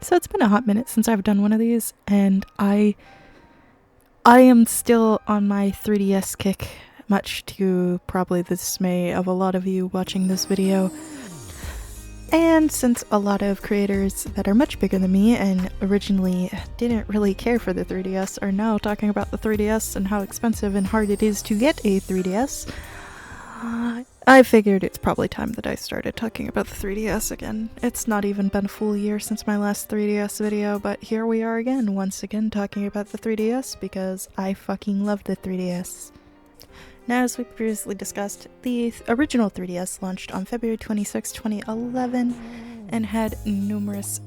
So it's been a hot minute since I've done one of these, and I am still on my 3DS kick, much to probably the dismay of a lot of you watching this video. And since a lot of creators that are much bigger than me and originally didn't really care for the 3DS are now talking about the 3DS and how expensive and hard it is to get a 3DS, I figured it's probably time that I started talking about the 3DS again. It's not even been a full year since my last 3DS video, but here we are again, once again talking about the 3DS because I fucking love the 3DS. Now, as we previously discussed, the original 3DS launched on February 26, 2011 and had numerous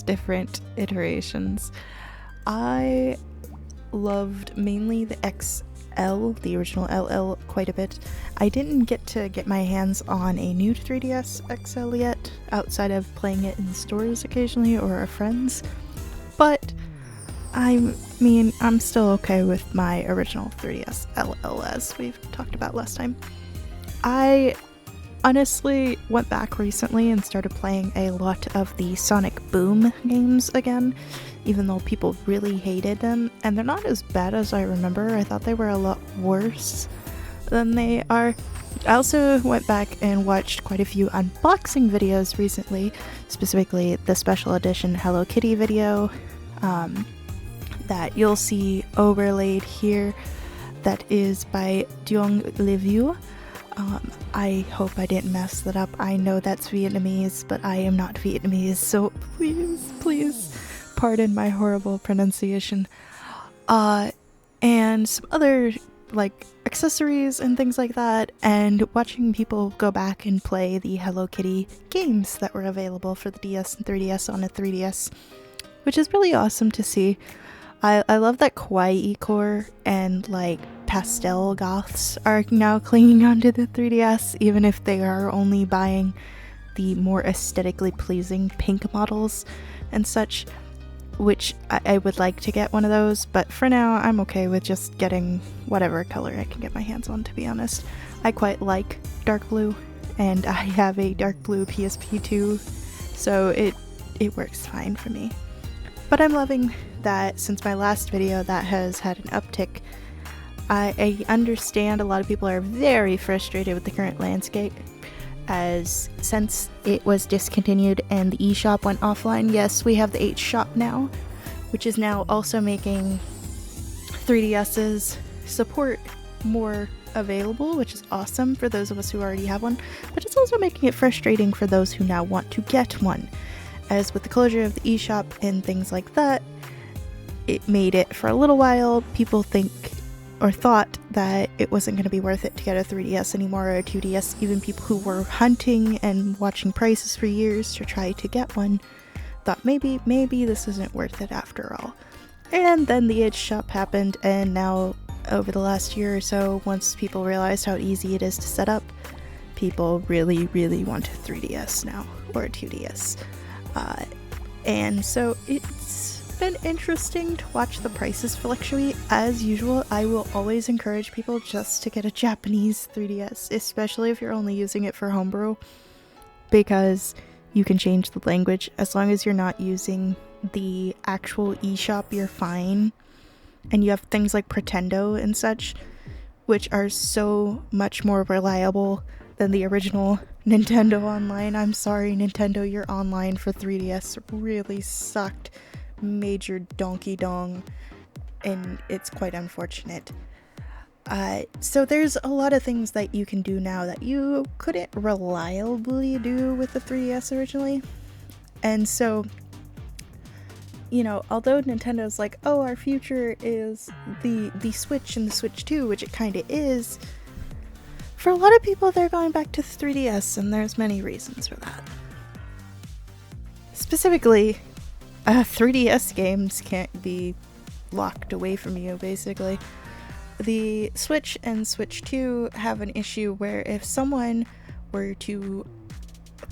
different iterations. I loved mainly the XL, the original LL, quite a bit. I didn't get my hands on a new 3DS XL yet, outside of playing it in stores occasionally or a friend's, but I'm still okay with my original 3DS LL, as we've talked about last time. I honestly went back recently and started playing a lot of the Sonic Boom games again, even though people really hated them, and they're not as bad as I remember. I thought they were a lot worse than they are. I also went back and watched quite a few unboxing videos recently, specifically the special edition Hello Kitty video, that you'll see overlaid here, that is by Duong Liviu. I hope I didn't mess that up. I know that's Vietnamese, but I am not Vietnamese, so please pardon my horrible pronunciation. And some other accessories and things like that, and watching people go back and play the Hello Kitty games that were available for the DS and 3DS on a 3DS, which is really awesome to see. I love that kawaii core and pastel goths are now clinging onto the 3DS, even if they are only buying the more aesthetically pleasing pink models and such, which I would like to get one of those, but for now I'm okay with just getting whatever color I can get my hands on, to be honest. I quite like dark blue, and I have a dark blue PSP too, so it works fine for me. But I'm loving that since my last video that has had an uptick. I understand a lot of people are very frustrated with the current landscape, as since it was discontinued and the eShop went offline, yes, we have the H-Shop now, which is now also making 3DS's support more available, which is awesome for those of us who already have one, but it's also making it frustrating for those who now want to get one, as with the closure of the eShop and things like that, it made it for a little while people thought that it wasn't going to be worth it to get a 3DS anymore or a 2DS. Even people who were hunting and watching prices for years to try to get one thought maybe this isn't worth it after all. And then the Edge Shop happened, and now over the last year or so, once people realized how easy it is to set up, people really want a 3DS now, or a 2DS. And so it's been interesting to watch the prices fluctuate. As usual, I will always encourage people just to get a Japanese 3DS, especially if you're only using it for homebrew, because you can change the language. As long as you're not using the actual eShop, you're fine. And you have things like Pretendo and such, which are so much more reliable than the original Nintendo Online. I'm sorry, Nintendo, your online for 3DS really sucked major donkey dong, and it's quite unfortunate. So there's a lot of things that you can do now that you couldn't reliably do with the 3DS originally. And so, although Nintendo's like, oh, our future is the Switch and the Switch 2, which it kind of is, for a lot of people they're going back to the 3DS, and there's many reasons for that. Specifically, 3DS games can't be locked away from you, basically. The Switch and Switch 2 have an issue where if someone were to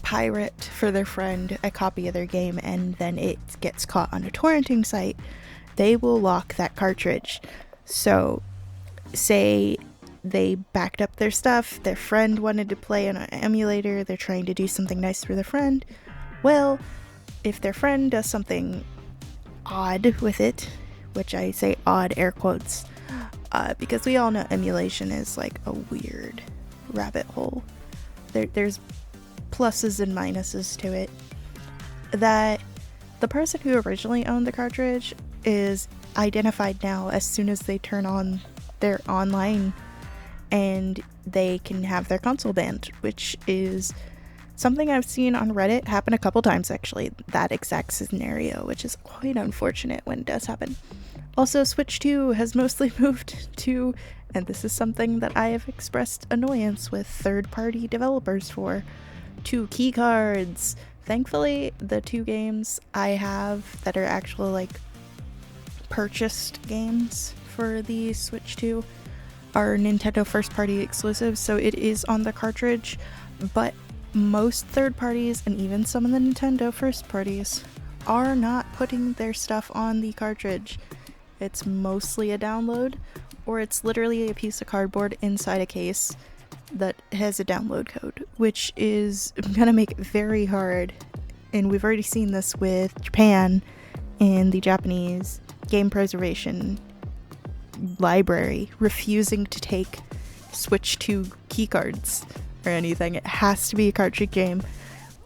pirate for their friend a copy of their game and then it gets caught on a torrenting site, they will lock that cartridge. So, say they backed up their stuff, their friend wanted to play on an emulator, they're trying to do something nice for their friend, well, if their friend does something odd with it, which I say odd air quotes, because we all know emulation is like a weird rabbit hole. There's pluses and minuses to it. That the person who originally owned the cartridge is identified now as soon as they turn on their online, and they can have their console banned, which is something I've seen on Reddit happen a couple times actually, that exact scenario, which is quite unfortunate when it does happen. Also, Switch 2 has mostly moved to, and this is something that I have expressed annoyance with third-party developers for, to keycards. Thankfully, the 2 games I have that are actual like purchased games for the Switch 2 are Nintendo first-party exclusives, so it is on the cartridge, but most third parties and even some of the Nintendo first parties are not putting their stuff on the cartridge. It's mostly a download, or it's literally a piece of cardboard inside a case that has a download code, which is gonna make it very hard. And we've already seen this with Japan and the Japanese game preservation library refusing to take Switch 2 keycards or anything. It has to be a cartridge game,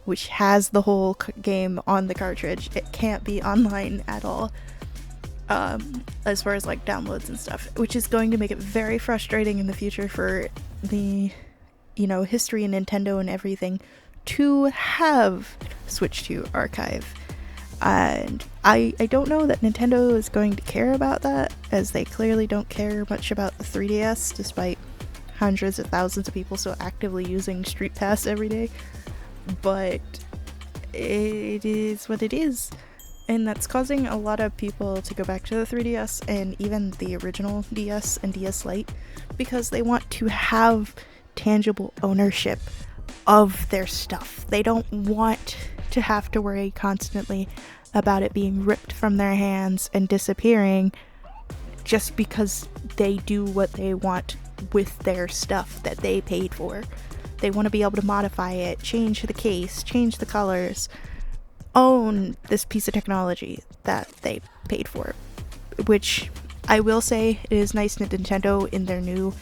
which has the whole game on the cartridge. It can't be online at all, as far as like downloads and stuff, which is going to make it very frustrating in the future for the, history of Nintendo and everything to have Switch 2 archive. And I don't know that Nintendo is going to care about that, as they clearly don't care much about the 3DS, despite hundreds of thousands of people so actively using Street Pass every day. But it is what it is, and that's causing a lot of people to go back to the 3DS and even the original DS and DS Lite, because they want to have tangible ownership of their stuff. They don't want to have to worry constantly about it being ripped from their hands and disappearing just because they do what they want with their stuff that they paid for. They want to be able to modify it, change the case, change the colors, own this piece of technology that they paid for. Which I will say, it is nice that Nintendo in their new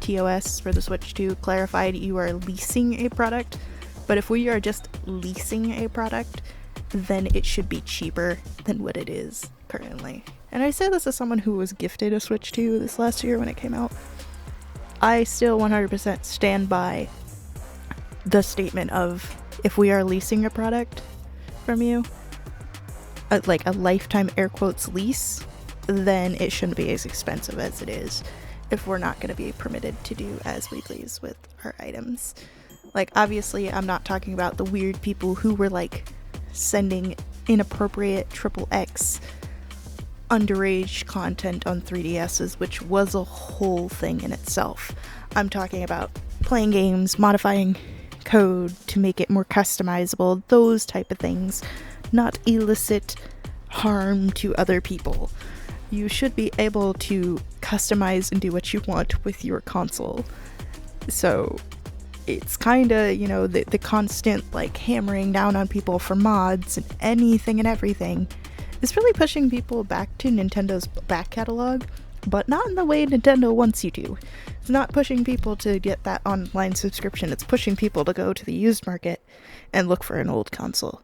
TOS for the Switch 2 clarified you are leasing a product, but if we are just leasing a product, then it should be cheaper than what it is currently. And I say this as someone who was gifted a Switch 2 this last year when it came out. I still 100% stand by the statement of, if we are leasing a product from you, like a lifetime air quotes lease, then it shouldn't be as expensive as it is if we're not going to be permitted to do as we please with our items. Like, obviously I'm not talking about the weird people who were like sending inappropriate XXX underage content on 3DSs, which was a whole thing in itself. I'm talking about playing games, modifying code to make it more customizable, those type of things, not illicit harm to other people. You should be able to customize and do what you want with your console. So it's kinda, the constant like hammering down on people for mods and anything and everything is really pushing people back to Nintendo's back catalog, but not in the way Nintendo wants you to. It's not pushing people to get that online subscription, it's pushing people to go to the used market and look for an old console.